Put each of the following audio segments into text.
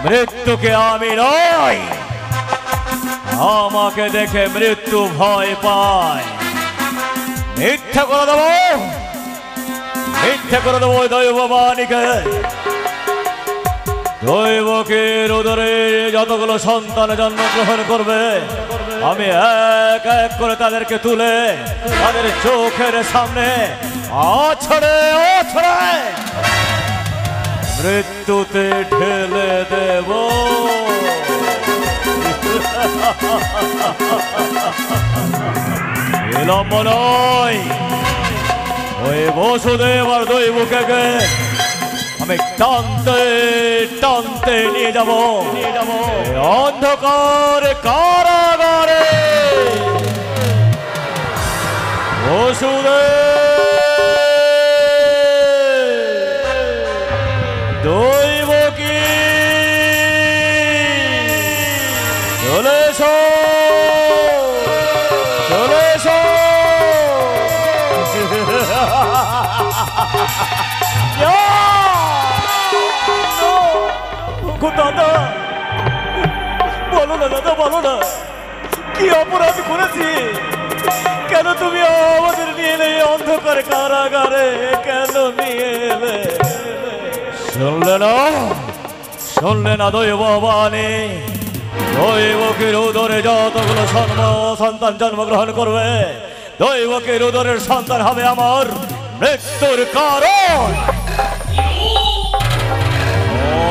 মৃত্যুকে আমি নয়, আমাকে দেখে মৃত্যু ভয় পায়। মিথ্যা করে দেবো, মিথ্যা করে দেবো দৈববাণীকে। দৈবকের উদরে যতগুলো সন্তান জন্মগ্রহণ করবে, আমি এক এক করে তাদেরকে তুলে তাদের চোখের সামনে আছড়ে আছড়ে মৃত্যুতে ঠেলে দেব। বিলম্ব নয়, ওই বসুদেব আর দৈবকে আমি টানতে টানতে নিয়ে যাব অন্ধকার কারাগারে। বসুদেব, দৈবকী, চলে এসো, চলে এসো। দাদা বলো না, দাদা বলো না, কি অপরাধ করেছি? কেন তুমি আমাদের নিয়ে এলে অন্ধকার কারাগারে? কেন নিয়ে এলে? শুনলে না, শুনলে না দৈববাণী? দৈবকের উদরে যতগুলো সন্তান জন্মগ্রহণ করবে, দৈবকের উদরের সন্তান হবে আমার মৃত্যুর কারণ।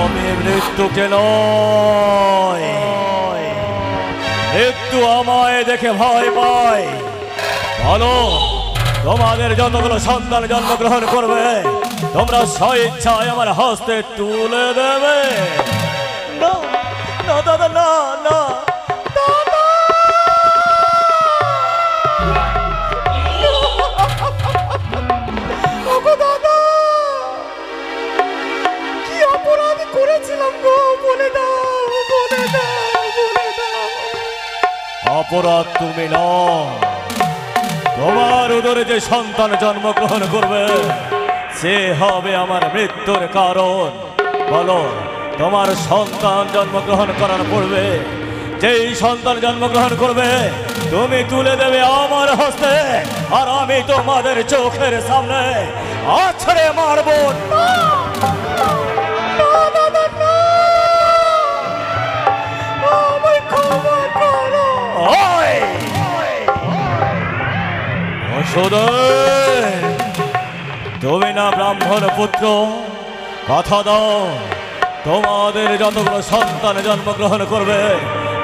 আমি মৃত্যুকে নয়, মৃত্যু আমায় দেখে ভয় পায়। বলো, তোমাদের যতগুলো সন্তান জন্মগ্রহণ করবে, তোমরা স্বেচ্ছায় আমার হস্তে তুলে দেবে? না না দাদা, না না দাদা, দাদা কি অপরাধ করেছিলাম গো? বলে দাও, বলে দাও, বলে দাও। অপরাধ তুমি নও, তোমার উদরে যে সন্তান জন্মগ্রহণ করবে সে হবে আমার মৃত্যুর কারণ। বলো, তোমার সন্তান জন্মগ্রহণ করার পূর্বে যেই সন্তান জন্মগ্রহণ করবে তুমি তুলে দেবে আমার হস্তে, আর আমি তোমাদের চোখের সামনে আছড়ে মারব। তুমি না ব্রাহ্মণ পুত্র, কথা দাও, তোমাদের যতগুলো সন্তান জন্মগ্রহণ করবে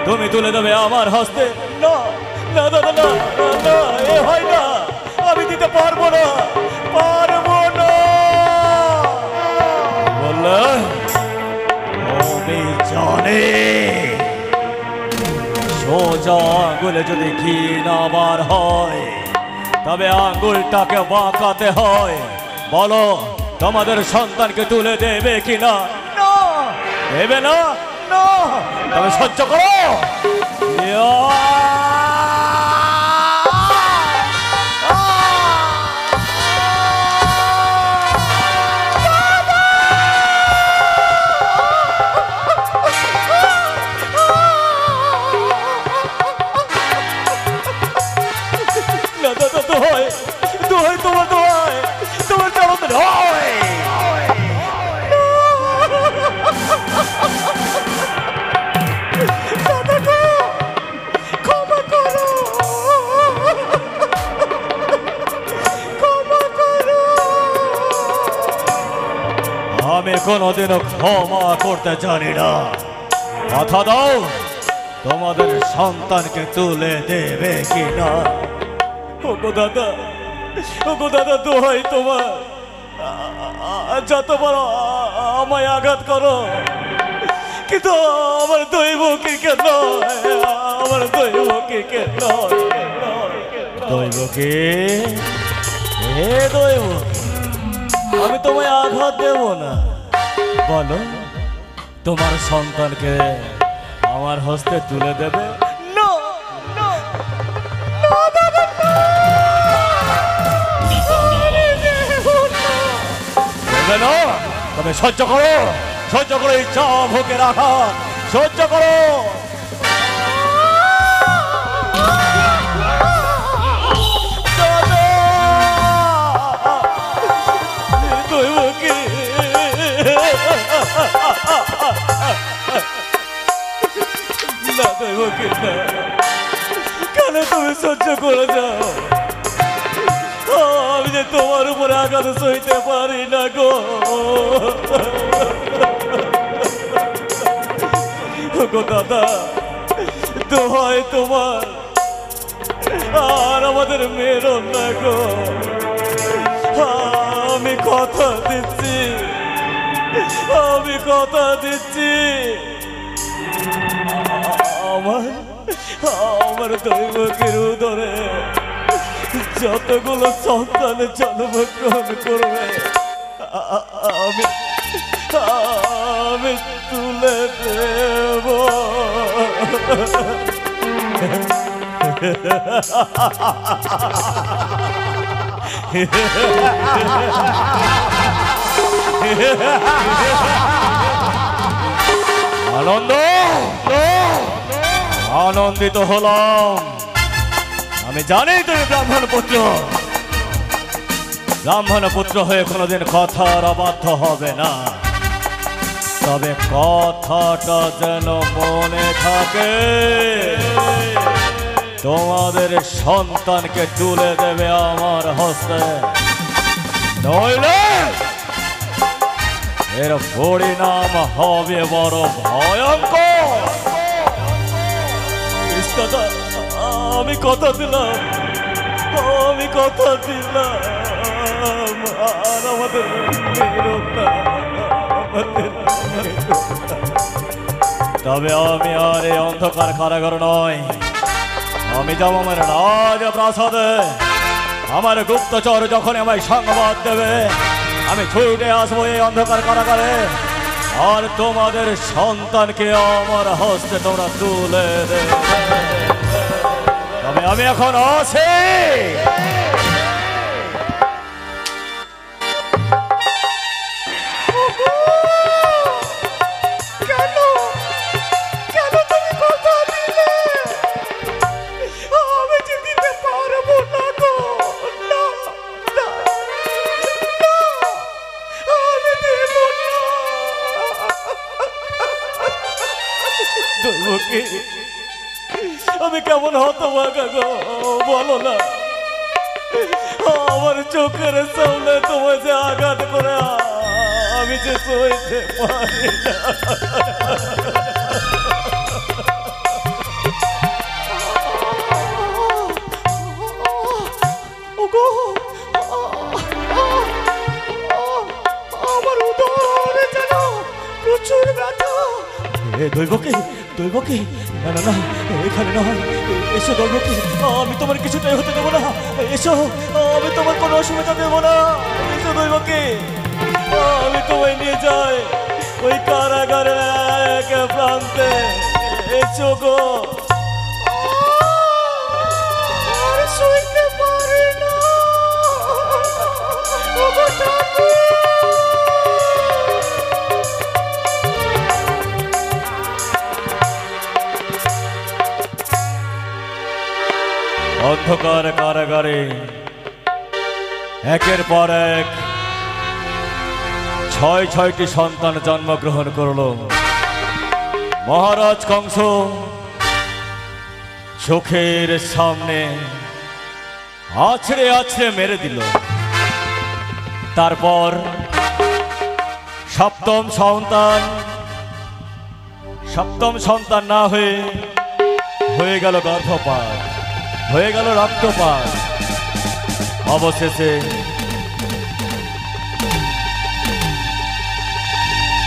তুমি তুলে দেবে আমার হস্তে। না না দাদা, না না, এ হয় না, আমি দিতে পারবো না, পারবো না। বললে আমি জানি সোজা আঙ্গুলে যদি ঘি না বার হয় তবে আঙ্গুলটাকে বাঁকাতে হয়। বলো, তোমাদের সন্তানকে তুলে দেবে কিনা? না, দেবে না, না, তবে সহ্য করো। আমি কোনোদিনও ক্ষমা করতে জানি না। কথা দাও, তোমাদের সন্তানকে তুলে দেবে কিনা? ওগো দাদা, ওগো দাদা, দোহাই তোমার, যতবার আমায় আঘাত করো, কিন্তু আমার দৈবকীকে নয়, আমার দৈবকীকে নয়। দৈবকী, হে দৈবকী, আমি তোমায় আঘাত দেব না। বলো, তোমার সন্তানকে আমার হস্তে তুলে দেবে? না না না দাদা, দেবে না? তবে সহ্য করো, সহ্য করো, এই চাপ হোকে রাখা সহ্য করো। কেন তুমি সহ্য করে যাও? আমি যে তোমার উপরে আঘাত সইতে পারি না গো। দাদা দোহাই তোমার, আর আমাদের মেয়ের না গো। আমি কথা দিচ্ছি, আমি কথা দিচ্ছি, আমার দৈবকের উদরে যতগুলো সন্তানের জন্মগ্রহণ করবে আমি আমি তুলে দেব। আনন্দিত হলাম। আমি জানি তুমি ব্রাহ্মণ পুত্র, ব্রাহ্মণ পুত্র হয়ে কোনোদিন কথার অবাধ্য হবে না। তবে কথাটা যেন মনে থাকে, তোমাদের সন্তানকে তুলে দেবে আমার হস্তে, নইলে এর পরিণাম হবে বড় ভয়ঙ্কর। আমি কথা দিলাম, আমি কথা দিলাম, আর আমাদের তবে আমি আর এই অন্ধকার কারাগার নয়, আমি যাব আমার রাজপ্রাসাদে। আমার গুপ্তচর যখন আমায় সংবাদ দেবে, আমি ছুটে আসবো এই অন্ধকার কারাগারে, আর তোমাদের সন্তানকে আমার হস্তে তোমরা তুলে দেবে। তবে আমি এখন আছি। আমি কেমন হতভাগা গো, বলো না। আমার চোখের সামনে তোমায় যে আঘাত করে আমি যে সইতে পারি না। আমার উদরে যেন প্রচুর ব্যথা। দৈবকে, দৈবকে, না না না, এখানে নয়, এসো দৈবকে, আমি তোমার কিছুটাই হতে দেবো না। এসো, আমি তোমার কোনো অসুবিধা দেবো না। এসো দৈবকে, আমি তোমায় নিয়ে যাই ওই কারাগারের এক প্রান্তে। এসো গো। সইতে পারি না অন্ধকার কারাগারে একের পর এক ৬টি সন্তান জন্মগ্রহণ করল। মহারাজ কংস চোখের সামনে আছড়ে আছড়ে মেরে দিল। তারপর সপ্তম সন্তান না হয়ে গেল গর্ভপাত, হয়ে গেল রক্তপাত। অবশেষে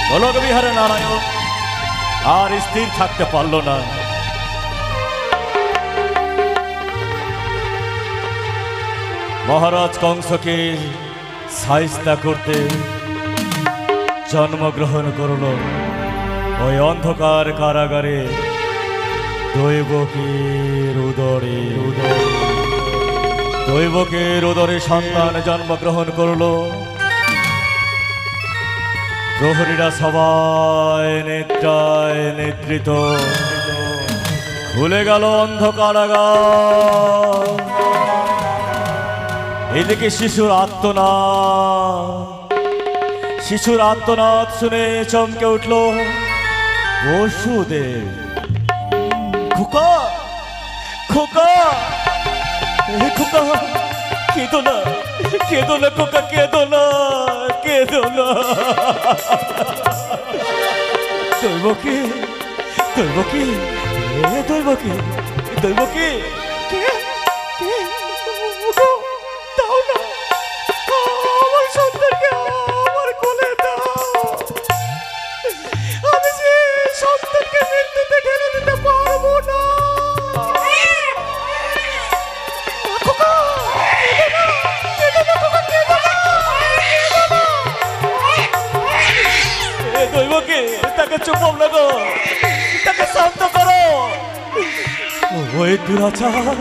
গোলক বিহারে নারায়ণ আর স্থির থাকতে পারল না। মহারাজ কংসকে শায়েস্তা করতে জন্মগ্রহণ করল ওই অন্ধকার কারাগারে দৈবকীর উদরে দৈবকীর উদরে সন্তান জন্মগ্রহণ করলো। প্রহরীরা সবাই নেত্রায় নেতৃত্ব খুলে গেল অন্ধকারাগার। এদিকে শিশুর আর্তনাদ শুনে চমকে উঠল বসুদেব। খোকা খোকা খোকা, কেঁদো না খোকা, কেঁদো না। দৈবকী দাও না, আমার সন্তানকে আমার কোলে দাও। আমি যে সন্তানকে মৃত্যুতে ঠেলে দিতে পারবো না। দৈবকী, তাকে চুপাও না গো, তাকে শান্ত করো। ওই দুরাচার,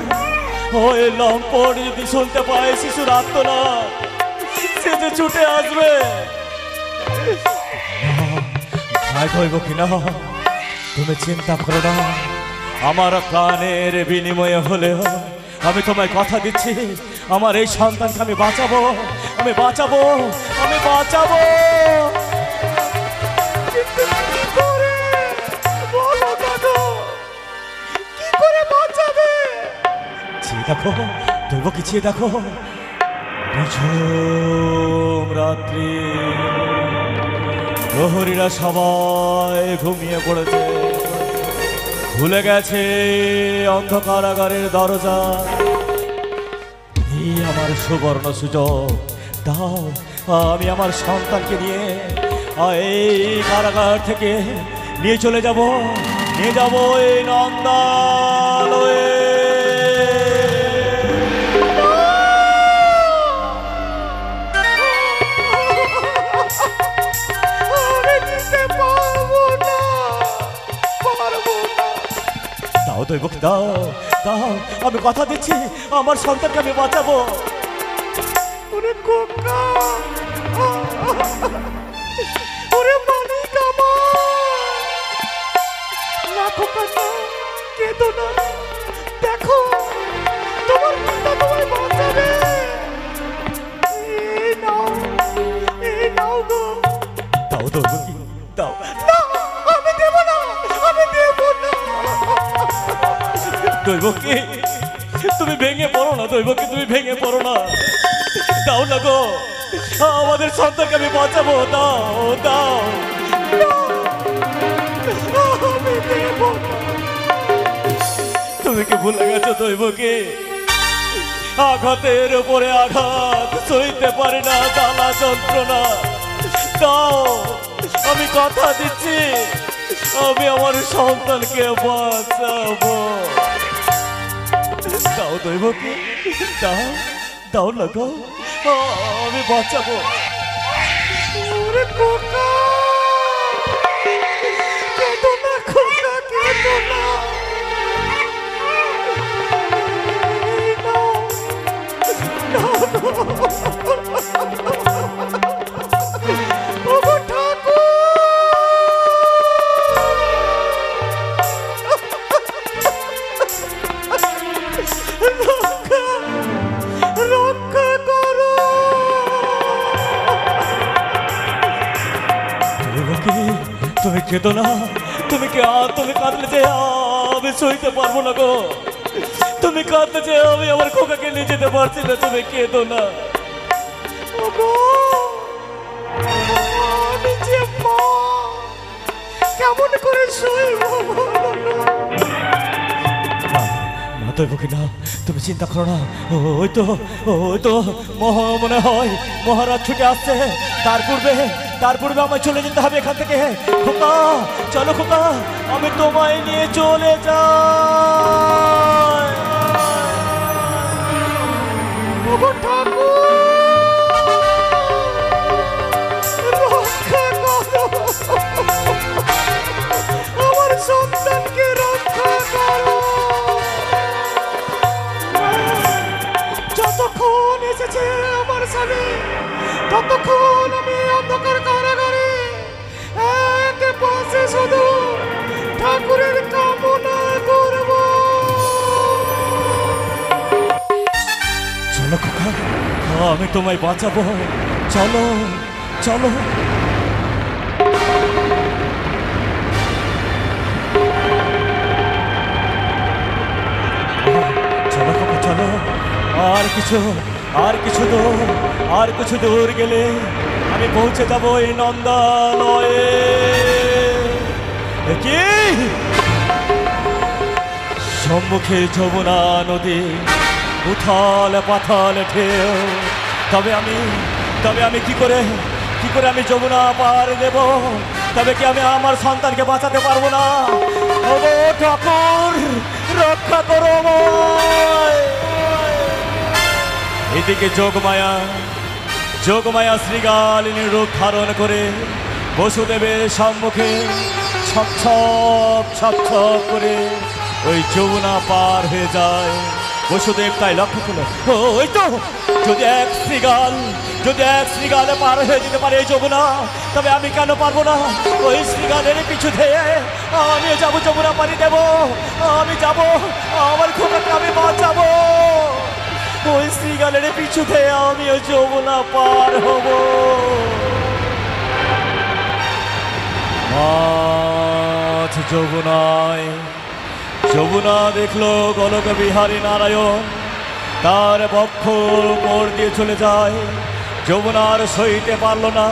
ওই লম্পট যদি শুনতে পায় শিশুর আর্তনাদ, সে যে ছুটে আসবে। দৈবকী না, তুমি চিন্তা করো না। আমার প্রাণের বিনিময়ে হলেও আমি তোমায় কথা দিচ্ছি, আমার এই সন্তানকে আমি বাঁচাবো। দেখো দৈবকী, চেয়ে দেখো, নিঝুম রাত্রি, প্রহরীরা সবাই ঘুমিয়ে পড়েছে। খুলে গেছে অন্ধকারাগারের দরজা। এই আমার সুবর্ণ সুযোগ, দাও আমি আমার সন্তানকে নিয়ে এই কারাগার থেকে নিয়ে চলে যাব এই নন্দালয়ে। দৈবকী দাও, আমি কথা দিচ্ছি আমার সন্তানকে আমি বাঁচাবো। ওরে খোকা, ওরে মানিক আমার, না খোকা না, কেঁদো না। দেখো তোমার পিতা তোমায় বাঁচাবে। এই নাও গো। দাও দৈবকী, দাও। না, আমি দেব না। দৈবকী, তুমি ভেঙে পড়ো না। তুমি ভেঙে পড়ো না। দাও না গো, আমাদের সন্তানকে আমি বাঁচাবো। দাও। তুমি কি ভুলে গেছো দৈবকী? আঘাতের উপরে আঘাত সইতে পারি না, জ্বালা যন্ত্রণা। দাও, আমি কথা দিচ্ছি আমি আমার সন্তানকে বাঁচাবো। দাও দৈবকী, দাও না গো, আমি বাঁচাবো। ওরে খোকা, কেঁদো না খোকা, কেঁদো না। তুমি কেঁদো না, তুমি কাঁদলে যে আমি সইতে পারবো না গো। তুমি কাঁদলে যে আমি আমার খোকাকে নিয়ে যেতে পারছি না। তুমি কেঁদো না। আমি যে মা, কেমন করে সইব? দৈবকী না, তুমি চিন্তা করো না। ওই তো মনে হয় মহারাজ ছুটে আসছে। তার পূর্বে আমায় চলে যেতে হবে এখান থেকে। খোকা, চলো খোকা, আমি তোমায় নিয়ে চলে যাই। আমার সন্তানকে রক্ষা করো। ততক্ষণ আমি এই অন্ধকার কারাগারে এক পাশে শুধু ঠাকুরের কামনা করব। চলো খোকা, আমি তোমায় বাঁচাবো। চলো চলো। চলো খোকা চলো। আর কিছু দূর গেলে আমি পৌঁছে যাবো এই নন্দালয়ে। কি সম্মুখে যমুনা নদী, উথাল পাথাল ঢেউ। তবে আমি কি করে আমি যমুনা পার দেব? তবে কি আমি আমার সন্তানকে বাঁচাতে পারবো না? ওগো ঠাকুর, রক্ষা করো আমায়। এদিকে যোগমায়া শ্রীগালিনীর রূপ ধারণ করে বসুদেবের সম্মুখে ছপ করে ওই যমুনা পার হয়ে যায়। বসুদেব তাই লক্ষ্য করলো, ওই তো যদি এক শ্রীগালে পার হয়ে যেতে পারে এই যমুনা, তবে আমি কেন পারবো না? ওই শ্রীগালের পিছু ধেয়ে আমিও যাবো, যমুনা পানি দেবো। আমি যাবো, আমার খোকাকে আমি বাঁচাবো। ওই শ্রীগালের পিছু ধেয়ে আমিও যমুনা পার হব। মাছ যমুনা দেখলো গোলক বিহারী নারায়ণ, তার বক্ষ উপর দিয়ে চলে যায়। যমুনার সইতে পারল না।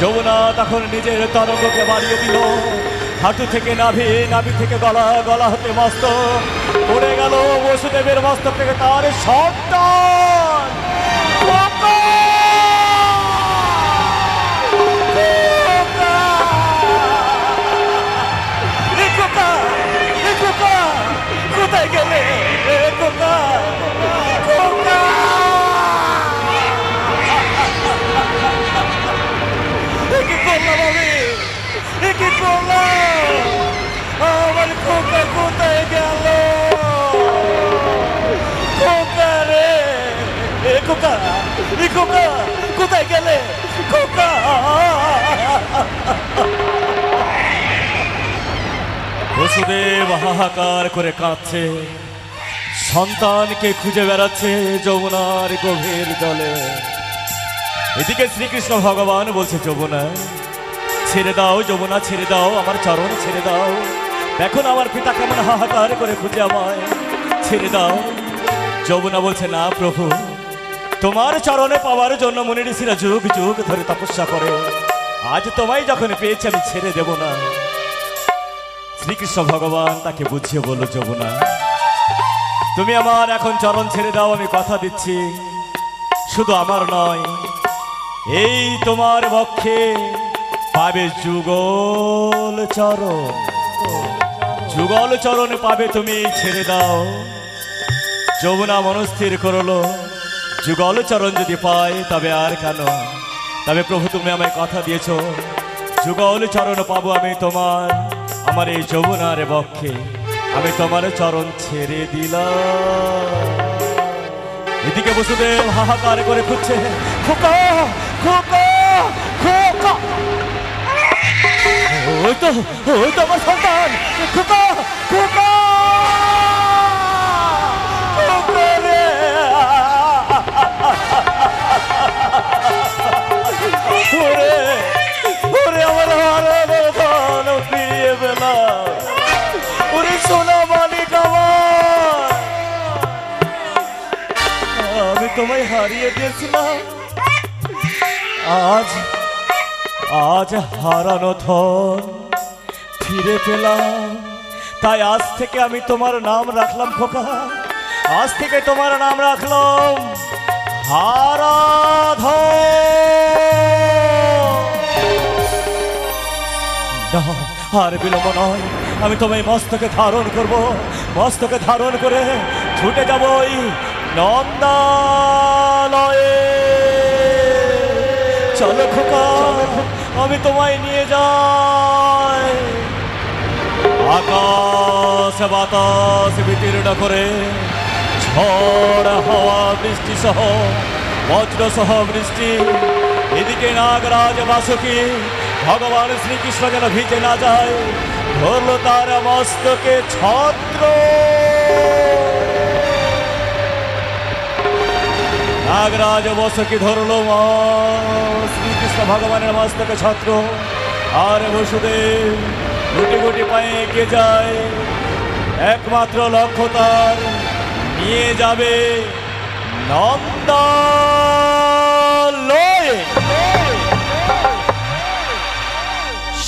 যমুনা তখন নিজের তরঙ্গকে বাড়িয়ে দিল। হাঁটু থেকে নাভি থেকে গলা হতে মস্তক পড়ে গেল বসুদেবের মস্তক থেকে তার সন্তান। কোথায় গেলে খোকা? কি করলাম আমি? কি করলাম? আমার খোকা কোথায় গেল? খোকা রে, খোকা কোথায় গেলে? খোকা। বসুদেব হাহাকার করে কাঁদছে, সন্তানকে খুঁজে বেড়াচ্ছে যমুনার গভীর জলে। এদিকে শ্রীকৃষ্ণ ভগবান বলছে, যমুনা ছেড়ে দাও, যমুনা ছেড়ে দাও, আমার চরণ ছেড়ে দাও। দেখো না আমার পিতা কেমন হাহাকার করে খুঁজে আমায়, ছেড়ে দাও। যমুনা বলছে, না প্রভু, তোমার চরণে পাওয়ার জন্য মুনি ঋষিরা যুগ যুগ ধরে তপস্যা করে। আজ তোমায় যখন পেয়েছি আমি ছেড়ে দেব না। শ্রীকৃষ্ণ ভগবান তাকে বুঝিয়ে বলল, যমুনা তুমি আমার এখন চরণ ছেড়ে দাও, আমি কথা দিচ্ছি। শুধু আমার নয়, এই তোমার বক্ষে পাবে যুগল চরণ পাবে তুমি, ছেড়ে দাও। যমুনা মনস্থির করলো, যুগল চরণ যদি পাই তবে আর কেন? তবে প্রভু তুমি আমায় কথা দিয়েছ, যুগল চরণ পাবো আমি তোমার। আমার এই যমুনার বক্ষে আমি তোমার চরণ ছেড়ে দিলাম। এদিকে বসুদেব হাহাকার করে খুঁজছে, খোকা খোকা খোকা। ওই তো আমার সন্তান, খোকা খোকা রে। ওরে আমার হারানো ধন ফিরিয়ে পেলাম। ওরে সোনা মানিক আমার, আমি তোমায় হারিয়ে দিয়েছিলাম। আজ হারানো ধন ফিরে পেলাম। তাই আজ থেকে আমি তোমার নাম রাখলাম খোকা, আজ থেকে তোমার নাম রাখলাম হারাধন। আর বিলম্ব নয়, আমি তোমায় মস্তকে ধারণ করব। মস্তকে ধারণ করে ছুটে যাব ওই নন্দালয়ে। চলো খোকা, আমি তোমায় নিয়ে যাই। আকাশ বাতাস বিতীর্ণ করে ঝড় হাওয়া বৃষ্টি সহ বজ্র সহ বৃষ্টি এদিকে নাগরাজ বাসুকি ভগবান শ্রীকৃষ্ণ যেন ভিজে না যায়, ধরল তার মস্তকে ছত্র। নাগরাজ বাসুকি ধরল শ্রীকৃষ্ণ ভগবানের মস্তকে ছত্র, আর বসুদেব গুটি গুটি পায়ে এগিয়ে যায়। একমাত্র লক্ষ্য তার নিয়ে যাবে নন্দালয়ে।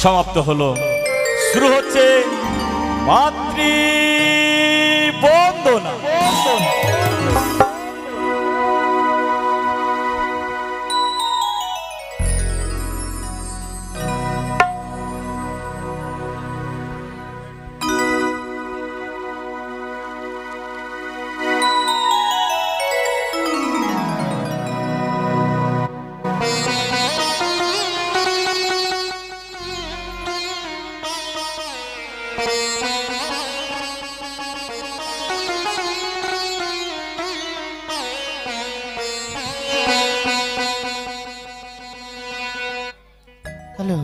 সমাপ্ত হলো, শুরু হচ্ছে মাতৃ বন্দনা। হ্যালো,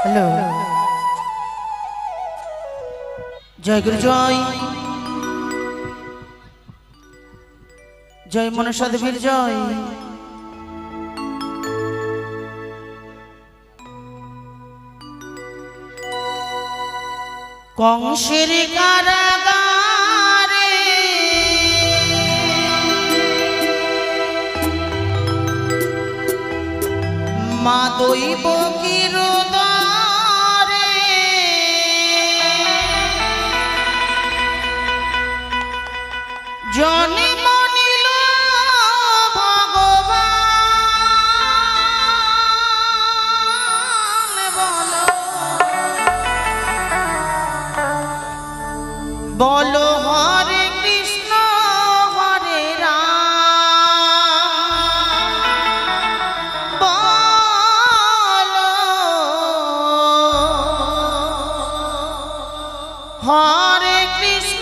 হ্যালো, জয় গুরু জয়, জয় মনসা দেবীর জয়। কংসের কারাগারে মা দৈব কিরোদারে জন্ম নিল ভগবান। বলো হরে কৃষ্ণ হরে রাম, বলো হরে কৃষ্ণ